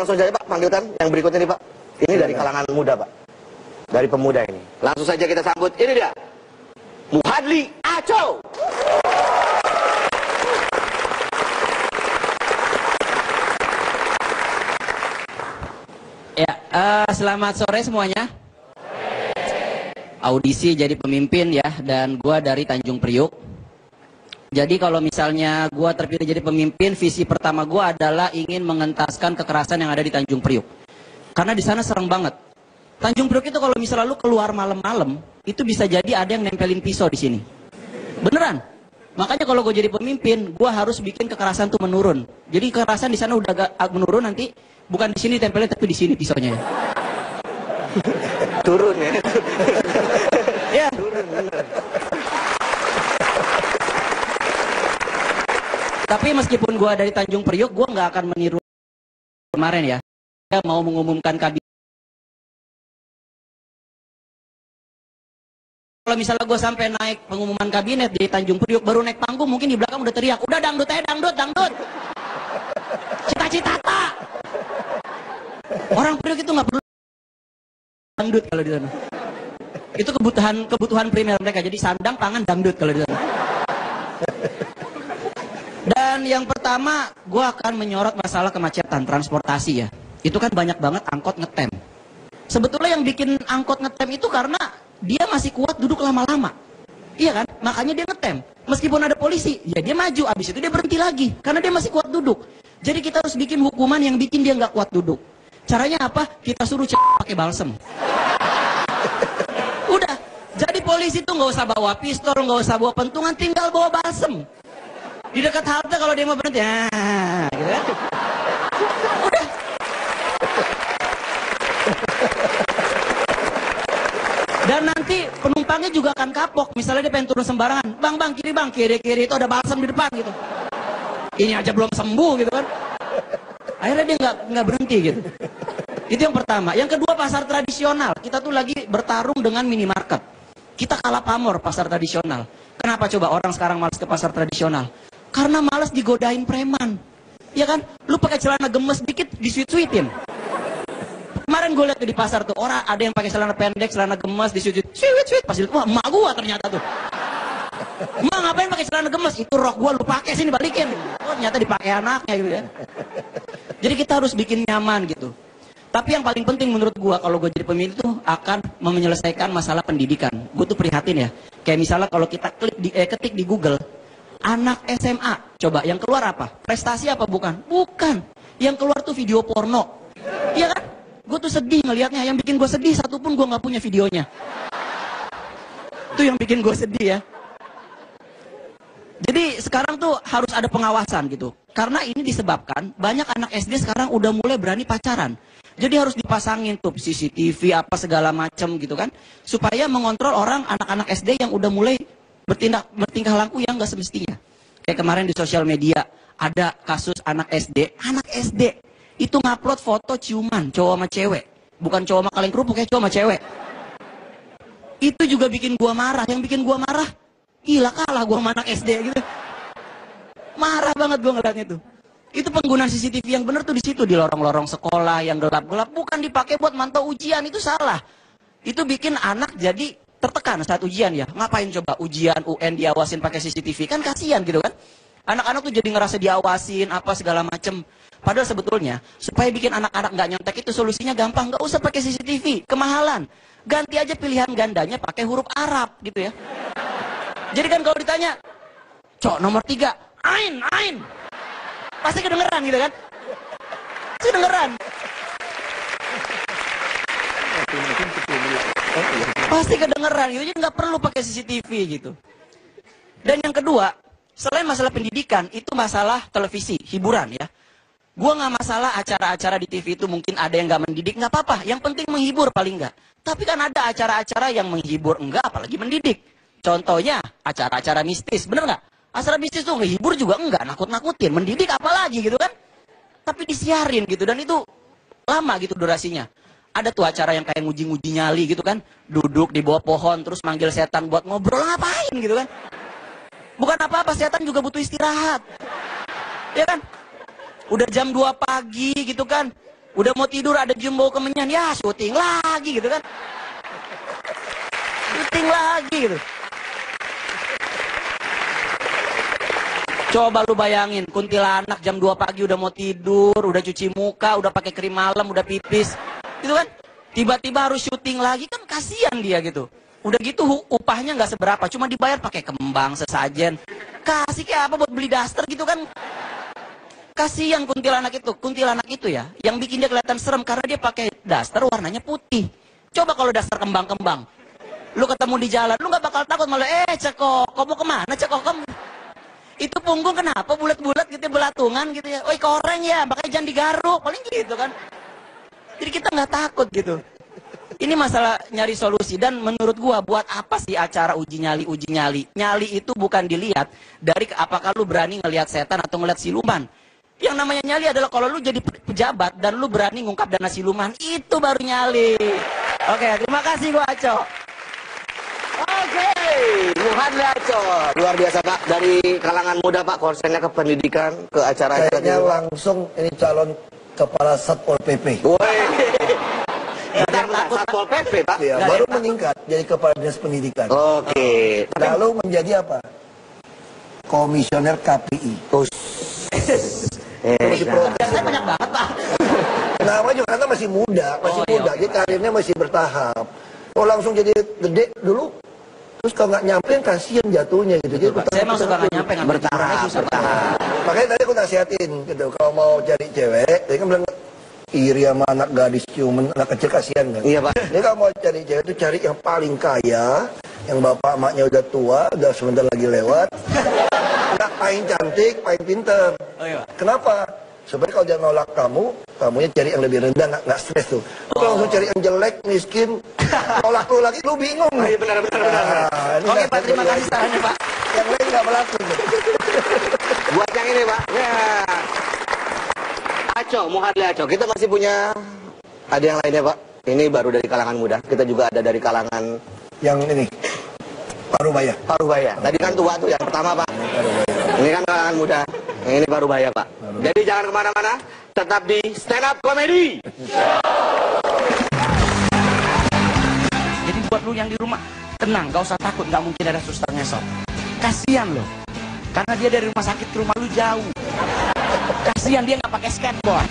langsung saja Pak, panggilkan yang berikutnya nih Pak. Ini dari kalangan muda Pak. Dari pemuda ini. Langsung saja kita sambut. Ini dia. Muhadli Aco. Ya, selamat sore semuanya. Audisi jadi pemimpin ya, dan gua dari Tanjung Priuk. Jadi kalau misalnya gua terpilih jadi pemimpin, visi pertama gua adalah ingin mengentaskan kekerasan yang ada di Tanjung Priuk. Karena di sana serem banget. Tanjung Priuk itu kalau misalnya lu keluar malam-malam, itu bisa jadi ada yang nempelin pisau di sini. Beneran. Makanya kalau gue jadi pemimpin, gue harus bikin kekerasan tuh menurun. Jadi kekerasan di sana udah agak menurun, nanti bukan di sini tempelin tapi di sini pisaunya. Turun ya. Ya. Turun bener. Tapi meskipun gue dari Tanjung Priuk, gue nggak akan meniru kemarin ya. Dia mau mengumumkan kabinet. Kalau misalnya gue sampai naik pengumuman kabinet di Tanjung Priuk, baru naik panggung, mungkin di belakang udah teriak, udah dangdut aja, dangdut, dangdut. Cita-cita tak. Orang Priuk itu nggak perlu dangdut kalau di sana. Itu kebutuhan primer mereka. Jadi sandang, pangan, dangdut kalau di sana. Dan yang pertama, gue akan menyorot masalah kemacetan transportasi ya. Itu kan banyak banget angkot ngetem. Sebetulnya yang bikin angkot ngetem itu karena dia masih kuat duduk lama-lama. Iya kan? Makanya dia ngetem. Meskipun ada polisi, ya dia maju. Abis itu dia berhenti lagi. Karena dia masih kuat duduk. Jadi kita harus bikin hukuman yang bikin dia nggak kuat duduk. Caranya apa? Kita suruh pakai balsem. Udah. Jadi polisi tuh nggak usah bawa pistol, nggak usah bawa pentungan, tinggal bawa balsem. Di dekat halte kalau dia mau berhenti, gitu kan? Udah. Dan nanti penumpangnya juga akan kapok. Misalnya dia pengen turun sembarangan, bang, kiri itu ada balsam di depan gitu. Ini aja belum sembuh gitu kan? Akhirnya dia nggak berhenti gitu. Itu yang pertama. Yang kedua, pasar tradisional. Kita tuh lagi bertarung dengan minimarket. Kita kalah pamor pasar tradisional. Kenapa coba orang sekarang malas ke pasar tradisional? Karena malas digodain preman. Ya kan? Lu pakai celana gemes dikit, disuit-suitin. Kemarin gue lihat di pasar tuh, orang ada yang pakai celana pendek, celana gemes, disuit-suit. Pas lihat, wah emak gua ternyata tuh. Emak ngapain pakai celana gemes? Itu rok gua lu pakai sini balikin. Oh ternyata dipakai anaknya gitu ya. Jadi kita harus bikin nyaman gitu. Tapi yang paling penting menurut gua kalau gue jadi pemimpin itu akan menyelesaikan masalah pendidikan. Gue tuh prihatin ya. Kayak misalnya kalau kita ketik di Google, anak SMA, coba yang keluar apa? Prestasi apa bukan? Bukan. Yang keluar tuh video porno. Iya kan? Gue tuh sedih ngelihatnya. Yang bikin gue sedih satu pun gue nggak punya videonya. Itu yang bikin gue sedih ya. Jadi sekarang tuh harus ada pengawasan gitu. Karena ini disebabkan banyak anak SD sekarang udah mulai berani pacaran. Jadi harus dipasangin tuh CCTV apa segala macem gitu kan. Supaya mengontrol orang anak-anak SD yang udah mulai bertingkah laku yang nggak semestinya. Kayak kemarin di sosial media ada kasus anak SD itu ngupload foto ciuman cowok sama cewek, bukan cowok sama kaleng kerupuk ya, cowok sama cewek. Itu juga bikin gua marah. Yang bikin gua marah, gila kalah gua sama anak SD gitu. Marah banget gua ngeliatnya tuh. Itu penggunaan CCTV yang bener tuh di situ, di lorong-lorong sekolah yang gelap-gelap, bukan dipakai buat mantau ujian, itu salah. Itu bikin anak jadi tertekan saat ujian ya. Ngapain coba ujian UN diawasin pakai CCTV? Kan kasihan gitu kan. Anak-anak tuh jadi ngerasa diawasin apa segala macem. Padahal sebetulnya supaya bikin anak-anak nggak nyontek itu solusinya gampang, nggak usah pakai CCTV, kemahalan. Ganti aja pilihan gandanya pakai huruf Arab gitu ya. Jadi kan kalau ditanya, cok nomor 3, ain, pasti kedengeran gitu kan? Kedengeran. Pasti kedengeran gitu, jadi nggak perlu pakai CCTV gitu. Dan yang kedua, selain masalah pendidikan, itu masalah televisi, hiburan ya. Gua nggak masalah acara-acara di TV itu mungkin ada yang nggak mendidik, nggak apa-apa. Yang penting menghibur paling nggak. Tapi kan ada acara-acara yang menghibur enggak, apalagi mendidik. Contohnya acara-acara mistis, bener nggak? Acara mistis tuh menghibur juga enggak, nakut-nakutin, mendidik apalagi gitu kan? Tapi disiarin gitu, dan itu lama gitu durasinya. Ada tuh acara yang kayak nguji-nguji nyali gitu kan, duduk di bawah pohon terus manggil setan buat ngobrol, ngapain gitu kan? Bukan apa-apa, setan juga butuh istirahat. Ya kan? Udah jam 2 pagi gitu kan. Udah mau tidur ada jumbo kemenyan, ya syuting lagi gitu kan. Syuting lagi gitu. Coba lu bayangin, kuntilanak jam 2 pagi udah mau tidur, udah cuci muka, udah pakai krim malam, udah pipis. Gitu kan? Tiba-tiba harus syuting lagi, kan kasihan dia gitu. Udah gitu upahnya nggak seberapa, cuma dibayar pakai kembang, sesajen. Kasih kayak apa buat beli daster gitu kan? Kasihan kuntilanak itu ya, yang bikin dia kelihatan serem karena dia pakai daster warnanya putih. Coba kalau daster kembang-kembang, lu ketemu di jalan, lu nggak bakal takut malah, Ceko, kau mau kemana Ceko? Itu punggung kenapa bulat-bulat gitu, belatungan gitu ya, oi koreng ya, makanya jangan digaruk, paling gitu kan. Jadi kita nggak takut gitu. Ini masalah nyari solusi, dan menurut gua buat apa sih acara uji nyali? Nyali itu bukan dilihat dari apakah lu berani ngelihat setan atau ngelihat siluman. Yang namanya nyali adalah kalau lu jadi pejabat dan lu berani ngungkap dana siluman, itu baru nyali. Oke, terima kasih gua Aco. Oke, Muhadli Aco. Luar biasa Pak, dari kalangan muda Pak, konsennya ke pendidikan, ke acara-acara. Kayaknya langsung ini calon kepala Satpol PP. Woi. Bentar, Satpol PP Pak. Ya, baru meningkat jadi kepala dinas pendidikan. Oke. Lalu menjadi apa? Komisioner KPI. Masih protes. Saya banyak banget Pak. Nama juga karena masih muda, iya. jadi karirnya masih bertahap. Kalau langsung jadi gede dulu, terus kalau nggak nyampe kasihan jatuhnya gitu. Jadi Saya emang suka nggak nyampe, nggak bertahap. Makanya tadi aku nasihatin gitu, kalau mau cari cewek, tadi kan bilang iri sama anak gadis ciuman, anak kecil kasihan kan. Iya Pak. Jadi kalau mau cari cewek itu cari yang paling kaya, yang bapak emaknya udah tua, udah sebentar lagi lewat. Nggak paling cantik, paling pinter. Oh, iya. Kenapa? Supaya kalau dia nolak kamu, kamunya cari yang lebih rendah, nggak stres tuh. Kalau langsung cari yang jelek, miskin, nolak lu lagi, lu bingung. Iya benar. Oke Pak, terima kasih sarannya Pak. Yang lain nggak berlaku. Buat yang ini Pak. Ya. Aco, Muhadli Aco. Kita masih punya, ada yang lainnya Pak. Ini baru dari kalangan muda. Kita juga ada dari kalangan Yang ini, Parubaya. Parubaya. Tadi kan tua tuh yang pertama Pak. Ini kan kalangan muda. Yang ini Parubaya Pak. Jadi jangan kemana-mana. Tetap di Stand Up Comedy. Jadi buat lu yang di rumah, tenang, gak usah takut, gak mungkin ada suster ngesot. Kasian loh, karena dia dari rumah sakit ke rumah lu jauh. Kasian dia nggak pakai skateboard.